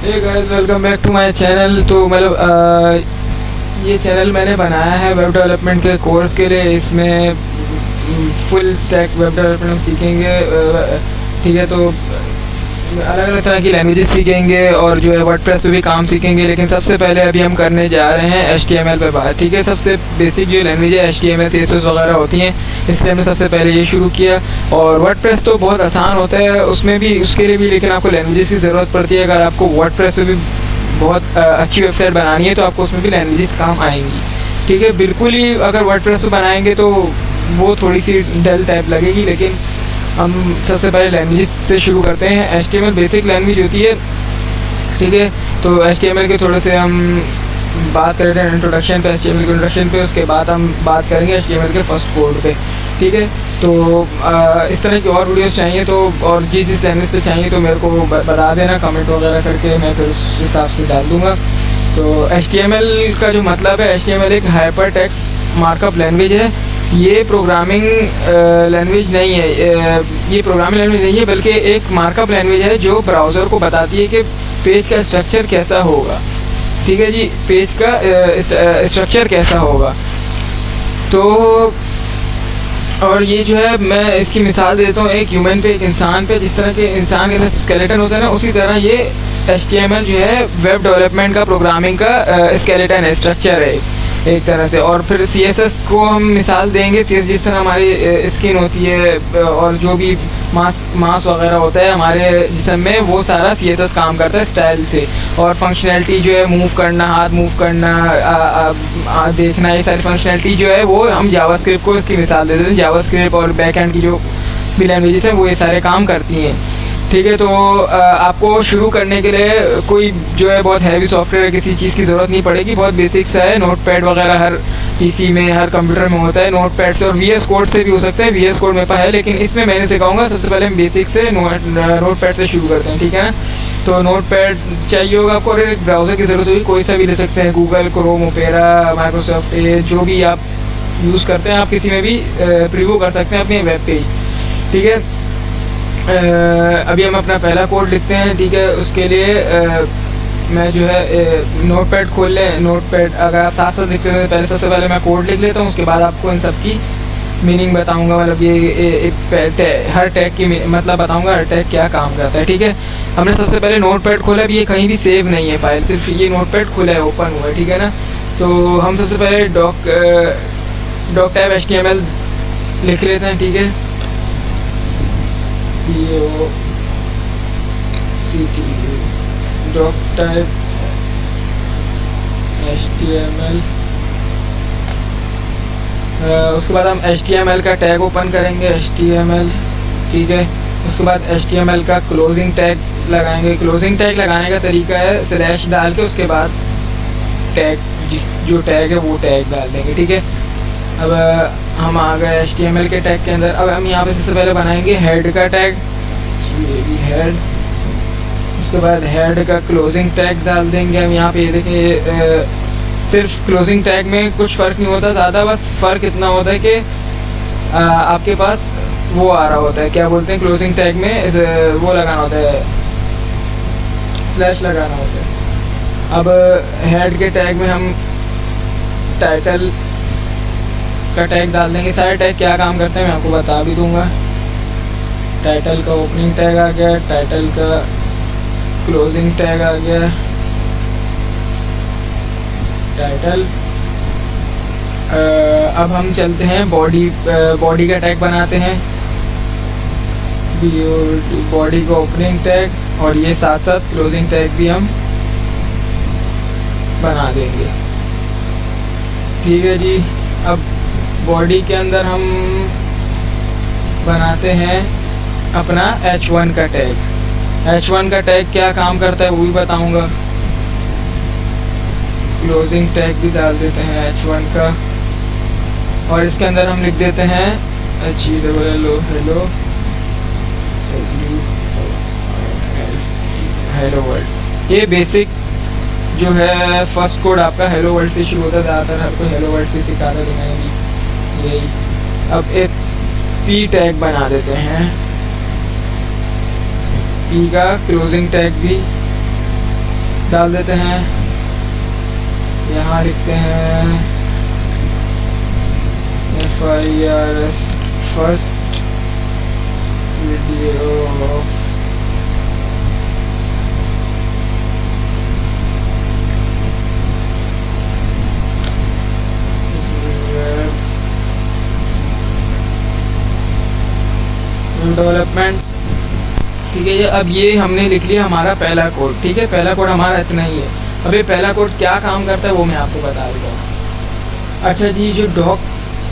Hey guys, welcome back to my channel. तो ये channel मैंने बनाया है वेब डेवलपमेंट के कोर्स के लिए। इसमें फुल स्टैक वेब डेवलपमेंट सीखेंगे। ठीक है, तो अलग अलग तरह की लैंग्वेजेस सीखेंगे और जो है वर्डप्रेस पे भी काम सीखेंगे। लेकिन सबसे पहले अभी हम करने जा रहे हैं HTML पे बात। ठीक है, सबसे बेसिक जो लैंग्वेज है HTML CSS वगैरह होती हैं, इसलिए हमने सबसे पहले ये शुरू किया। और वर्डप्रेस तो बहुत आसान होता है, उसमें भी उसके लिए भी लेकिन आपको लैंग्वेजेस की ज़रूरत पड़ती है। अगर आपको वर्डप्रेस पे भी बहुत अच्छी वेबसाइट बनानी है तो आपको उसमें भी लैंग्वेजेस काम आएंगी। ठीक है, बिल्कुल ही अगर वर्डप्रेस बनाएंगे तो वो थोड़ी सी डल टाइप लगेगी। लेकिन हम सबसे पहले लैंग्वेज से शुरू करते हैं। HTML बेसिक लैंग्वेज होती है। ठीक है, तो HTML के थोड़े से हम बात करते हैं इंट्रोडक्शन पे, HTML के इंट्रोडक्शन पे। उसके बाद हम बात करेंगे HTML के फर्स्ट कोड पे। ठीक है, तो इस तरह की और वीडियोस चाहिए तो और जिस लैंग्वेज पे चाहिए तो मेरे को बता देना कमेंट वगैरह करके, मैं फिर उस हिसाब से डाल दूँगा। तो HTML का जो मतलब है, HTML एक हाइपर टेक्स्ट मार्कअप लैंग्वेज है। ये प्रोग्रामिंग लैंग्वेज नहीं है, ये प्रोग्रामिंग लैंग्वेज नहीं है, बल्कि एक मार्कअप लैंग्वेज है जो ब्राउज़र को बताती है कि पेज का स्ट्रक्चर कैसा होगा। ठीक है जी, पेज का स्ट्रक्चर कैसा होगा। तो और ये जो है, मैं इसकी मिसाल देता हूँ एक ह्यूमन पे, एक इंसान पे। जिस तरह के इंसान के अंदर स्केलेटन होता है ना, उसी तरह ये HTML जो है वेब डेवलपमेंट का, प्रोग्रामिंग का स्केलेटन है, स्ट्रक्चर है एक तरह से। और फिर CSS को हम मिसाल देंगे, CSS जिस तरह हमारी स्किन होती है और जो भी मांस वगैरह होता है हमारे जिस्म में, वो सारा CSS काम करता है स्टाइल से। और फंक्शनैलिटी जो है, मूव करना, हाथ मूव करना, देखना, ये सारी फंक्शनैलिटी जो है वो हम जावास्क्रिप्ट को इसकी मिसाल देते हैं। जावास्क्रिप्ट और बैकएंड की जो भी लैंग्वेजेस हैं वो ये सारे काम करती हैं। ठीक है, तो आपको शुरू करने के लिए कोई जो है बहुत हैवी सॉफ्टवेयर किसी चीज़ की ज़रूरत नहीं पड़ेगी। बहुत बेसिक सा है। नोटपैड वगैरह हर PC में, हर कंप्यूटर में होता है। नोटपैड से और VS कोड से भी हो सकता है, VS कोड मेरे पास है, लेकिन इसमें मैंने सिखाऊंगा। सबसे पहले हम बेसिक से नोटपैड से शुरू करते हैं। ठीक है ना, तो नोटपैड चाहिए होगा आपको। और एक ब्राउज़र की ज़रूरत होगी, कोई सा भी ले सकते हैं, गूगल क्रोम, ओपेरा, माइक्रोसॉफ्ट, जो भी आप यूज़ करते हैं, आप किसी में भी प्रीव्यू कर सकते हैं अपने वेब पेज। ठीक है, अभी हम अपना पहला कोड लिखते हैं। ठीक है, उसके लिए मैं जो है नोटपैड खोल लें। नोटपैड अगर आप साथ साथ लिखते हैं, पहले सबसे पहले मैं कोड लिख लेता हूँ, उसके बाद आपको इन सब की मीनिंग बताऊंगा। मतलब ये हर टैग की मतलब बताऊंगा, हर टैग क्या काम करता है। ठीक है, हमने सबसे पहले नोटपैड खोला। अभी ये कहीं भी सेव नहीं है फाइल, सिर्फ ये नोटपैड खुला है, ओपन हुआ है। ठीक है ना, तो हम सबसे पहले डॉक टाइप HTML लिख लेते हैं। ठीक है, डॉक टाइप HTML। उसके बाद हम HTML का टैग ओपन करेंगे, HTML। ठीक है, उसके बाद HTML का क्लोजिंग टैग लगाएंगे। क्लोजिंग टैग लगाने का तरीका है स्लैश डाल के उसके बाद टैग, जो टैग है वो टैग डाल देंगे। ठीक है, अब हम आ गए HTML के टैग के अंदर। अब हम यहाँ पे सबसे पहले बनाएंगे हेड का टैग, हेड। उसके बाद हेड का क्लोजिंग टैग डाल देंगे हम यहाँ पे। ये देखिए, सिर्फ क्लोजिंग टैग में कुछ फ़र्क नहीं होता ज़्यादा, बस फ़र्क इतना होता है कि आपके पास वो आ रहा होता है, क्या बोलते हैं, क्लोजिंग टैग में वो लगाना होता है, स्लैश लगाना होता है। अब हेड के टैग में हम टाइटल का टैग डाल देंगे। सारे टैग क्या काम करते हैं मैं आपको बता भी दूंगा। टाइटल का ओपनिंग टैग आ गया, टाइटल का क्लोजिंग टैग आ गया, टाइटल। अब हम चलते हैं बॉडी का टैग बनाते हैं। बॉडी का ओपनिंग टैग और ये साथ साथ क्लोजिंग टैग भी हम बना देंगे। ठीक है जी, अब बॉडी के अंदर हम बनाते हैं अपना H1 का टैग। H1 का टैग क्या काम करता है वो भी बताऊंगा। क्लोजिंग टैग भी डाल देते हैं H1 का, और इसके अंदर हम लिख देते हैं हेलो वर्ल्ड। ये बेसिक जो है फर्स्ट कोड आपका हेलो वर्ल्ड से शुरू होता है। ज़्यादातर हर कोई हेलो वर्ल्ड से सिखाता है, यही। अब एक P टैग बना देते हैं, P का क्लोजिंग टैग भी डाल देते हैं। यहाँ लिखते हैं FIRS first video of development. ठीक है, ये अब ये हमने लिख लिया हमारा पहला कोड। ठीक है, पहला कोड हमारा इतना ही है। अब ये पहला कोड क्या काम करता है वो मैं आपको बता दूँगा। अच्छा जी, जो डॉक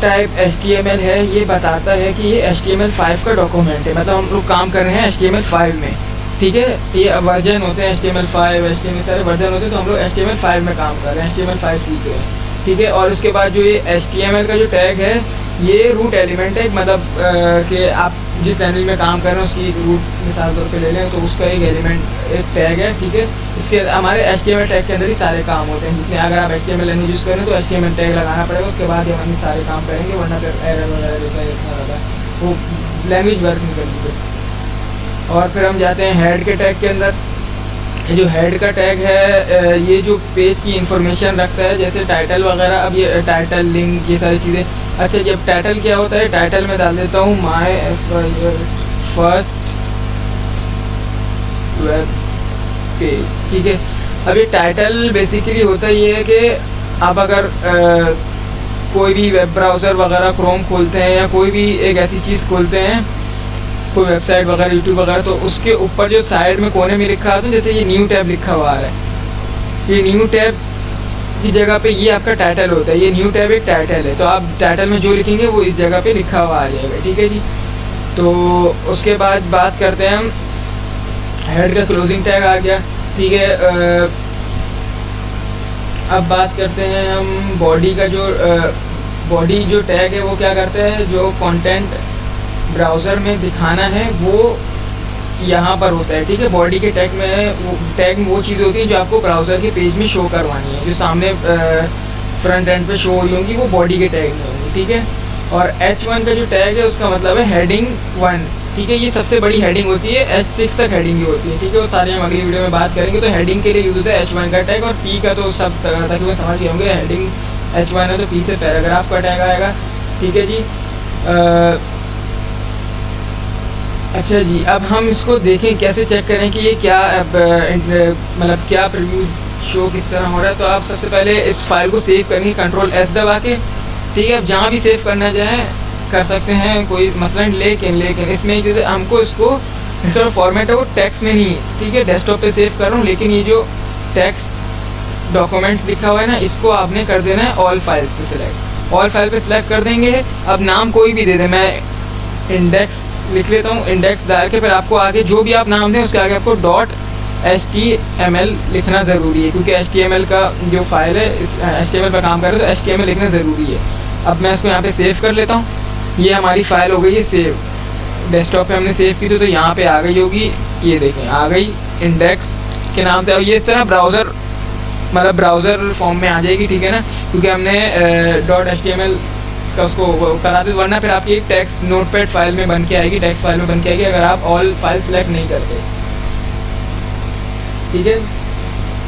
टाइप HTML है ये बताता है कि ये HTML5 का डॉक्यूमेंट है, मतलब हम लोग काम कर रहे हैं HTML5 में। ठीक है, ये वर्जन होते हैं HTML5 HTML सारे वर्जन होते हैं, तो हम लोग HTML5 में काम कर रहे हैं, HTML5 सीख रहे हैं। ठीक है, और उसके बाद जो ये HTML का जो टैग है ये रूट एलिमेंट है, मतलब कि आप जिस चैनल में काम कर रहे हैं उसकी रूट मिसाल तौर पे ले लें तो उसका एक एलिमेंट एक टैग है। ठीक है, इसके हमारे HTML टैग के अंदर ही सारे काम होते हैं, जिसमें अगर आप HTML लैंग्वेज यूज़ करें तो HTML टैग लगाना पड़ेगा, उसके बाद हम सारे काम करेंगे, वरना फिर एरर वगैरह जैसा इतना ज़्यादा वो लैंग्वेज वर्क नहीं करेगी। और फिर हम जाते हैं हेड के टैग के अंदर। ये जो हेड का टैग है ये जो पेज की इंफॉर्मेशन रखता है, जैसे टाइटल वगैरह। अब ये टाइटल लिंक ये सारी चीज़ें। अच्छा, जब टाइटल क्या होता है, टाइटल में डाल देता हूँ माय फर्स्ट वेब पेज। ठीक है, अब ये टाइटल बेसिकली होता ये है कि आप अगर कोई भी वेब ब्राउज़र वगैरह क्रोम खोलते हैं या कोई भी एक ऐसी चीज़ खोलते हैं, कोई वेबसाइट वगैरह यूट्यूब वगैरह, तो उसके ऊपर जो साइड में कोने में लिखा आता है, जैसे ये न्यू टैब लिखा हुआ है, ये न्यू टैब की जगह पे ये आपका टाइटल होता है। ये न्यू टैब एक टाइटल है, तो आप टाइटल में जो लिखेंगे वो इस जगह पे लिखा हुआ आ जाएगा। ठीक है जी, तो उसके बाद बात करते हैं हम हेड का क्लोजिंग टैग आ गया। ठीक है, अब बात करते हैं हम बॉडी का। जो बॉडी जो टैग है वो क्या करता है, जो कंटेंट ब्राउज़र में दिखाना है वो यहाँ पर होता है। ठीक है, बॉडी के टैग में वो चीज़ होती है जो आपको ब्राउज़र के पेज में शो करवानी है, जो सामने फ्रंट एंड पे शो हुई होंगी वो बॉडी के टैग में होंगी। ठीक है, और H1 का जो टैग है उसका मतलब है हेडिंग 1। ठीक है, ये सबसे बड़ी हेडिंग होती है, H6 तक हेडिंग ही होती है। ठीक है, वो सारे हम अगली वीडियो में बात करेंगे। तो हेडिंग के लिए यूज़ होता है H1 का टैग, और P का तो सब तकरीबन समझ गए होंगे, हेडिंग H1 है तो P से पैराग्राफ का टैग आएगा। ठीक है जी, अच्छा जी, अब हम इसको देखें कैसे चेक करें कि ये क्या मतलब क्या प्रीव्यू शो किस तरह हो रहा है। तो आप सबसे पहले इस फाइल को सेव करेंगे Ctrl+S दबा के। ठीक है, अब जहाँ भी सेव करना चाहें कर सकते हैं, कोई मसलन लेकिन इसमें जैसे हमको इसको फॉर्मेट है वो टेक्स्ट में नहीं। ठीक है, डेस्कटॉप पे सेव कर रहा हूँ, लेकिन ये जो टेक्स्ट डॉक्यूमेंट लिखा हुआ है ना, इसको आपने कर देना है ऑल फाइल्स पे सिलेक्ट। ऑल फाइल पे सिलेक्ट कर देंगे। अब नाम कोई भी दे दें, मैं इंडेक्स लिख लेता हूँ। इंडेक्स डाल के फिर आपको आगे जो भी आप नाम दें उसके आगे आपको .html लिखना ज़रूरी है, क्योंकि HTML का जो फाइल है HTML पर काम कर रहे हैं तो HTML लिखना ज़रूरी है। अब मैं इसको यहाँ पे सेव कर लेता हूँ। ये हमारी फ़ाइल हो गई है सेव, डेस्कटॉप पे हमने सेव की थी तो यहाँ पे आ गई होगी। ये देखें आ गई इंडेक्स के नाम से। अब ये इस तरह ब्राउज़र मतलब ब्राउज़र फॉर्म में आ जाएगी। ठीक है ना, क्योंकि हमने .html का उसको करा दे, वरना फिर आपकी एक टेक्स्ट नोटपैड फाइल में बन के आएगी, टेक्स्ट फाइल में बन के आएगी, अगर आप ऑल फाइल सेलेक्ट नहीं करते। ठीक है,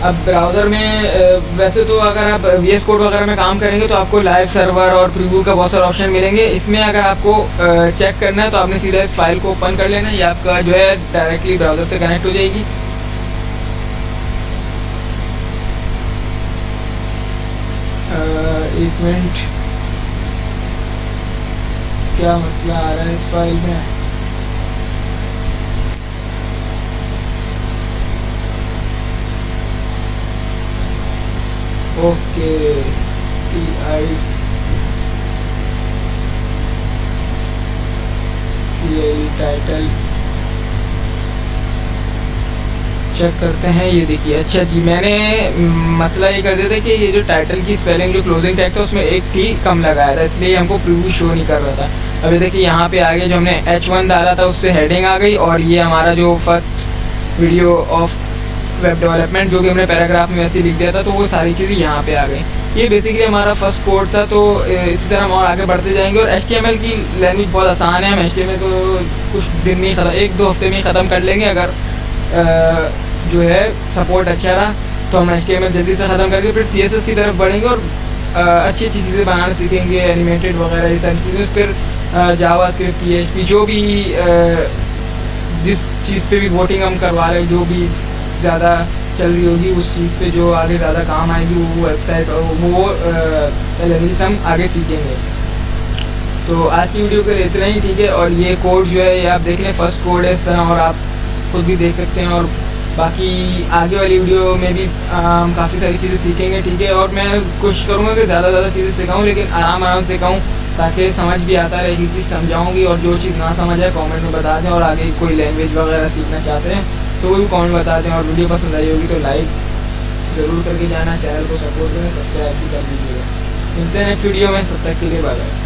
अब ब्राउज़र में वैसे तो अगर आप VS कोड वगैरह में काम करेंगे तो आपको लाइव सर्वर और प्रीव्यू का बहुत सारे ऑप्शन मिलेंगे। इसमें अगर आपको चेक करना है तो आपने सीधा इस फाइल को ओपन कर लेना है, ये आपका जो है डायरेक्टली ब्राउज़र से कनेक्ट हो जाएगी। एक मिनट, क्या मसला आ रहा है इस फाइल में। ओके, टाइटल चेक करते हैं। ये देखिए, अच्छा जी, मैंने मसला ये कर दिया था कि ये जो टाइटल की स्पेलिंग जो क्लोजिंग टैग था उसमें एक ही कम लगाया था, इसलिए हमको प्रीव्यू शो नहीं कर रहा था। अभी देखिए यहाँ पे आगे जो हमने H1 डाला था उससे हेडिंग आ गई, और ये हमारा जो first video of web development जो कि हमने पैराग्राफ में वैसे लिख दिया था, तो वो सारी चीज़ें यहाँ पे आ गई। ये बेसिकली हमारा फर्स्ट कोड था। तो इसी तरह हम और आगे बढ़ते जाएंगे। और HTML की लैंग्वेज बहुत आसान है, हम HTML को कुछ दिन में 1-2 हफ्ते में ख़त्म कर लेंगे, अगर जो है सपोर्ट अच्छा रहा। तो हम HTML जल्दी से ख़त्म करके फिर CSS की तरफ बढ़ेंगे और अच्छी अच्छी चीज़ें बनाना सीखेंगे, एनिमेटेड वगैरह ये सारी चीज़ें। फिर जावास्क्रिप्ट, PHP जो भी जिस चीज़ पे भी वोटिंग हम करवा रहे हैं, जो भी ज़्यादा चल रही होगी उस चीज़ पे जो आगे ज़्यादा काम आएगी वो वेबसाइट वो लैंग्वेज हम आगे सीखेंगे। तो आज की वीडियो के लिए इतना ही, ठीक है। और ये कोड जो है ये आप देख लें, फर्स्ट कोड है इस तरह, और आप खुद भी देख सकते हैं। और बाकी आगे वाली वीडियो में भी हम काफ़ी सारी चीज़ें सीखेंगे, ठीक है। और मैं कोशिश करूँगा कि ज़्यादा चीज़ें सिखाऊँ, लेकिन आराम से सिखाऊँ ताकि समझ भी आता रहे, एक चीज़ समझाऊँगी। और जो चीज़ ना समझ आए कमेंट में बता दें, और आगे कोई लैंग्वेज वगैरह सीखना चाहते हैं तो वो भी कमेंट में बता दें। और वीडियो पसंद आई होगी तो लाइक ज़रूर करके जाना, चैनल को सपोर्ट करें, सब्सक्राइब भी कर दीजिएगा। मिलते हैं नेक्स्ट वीडियो में, तब तक के लिए बाय बाय।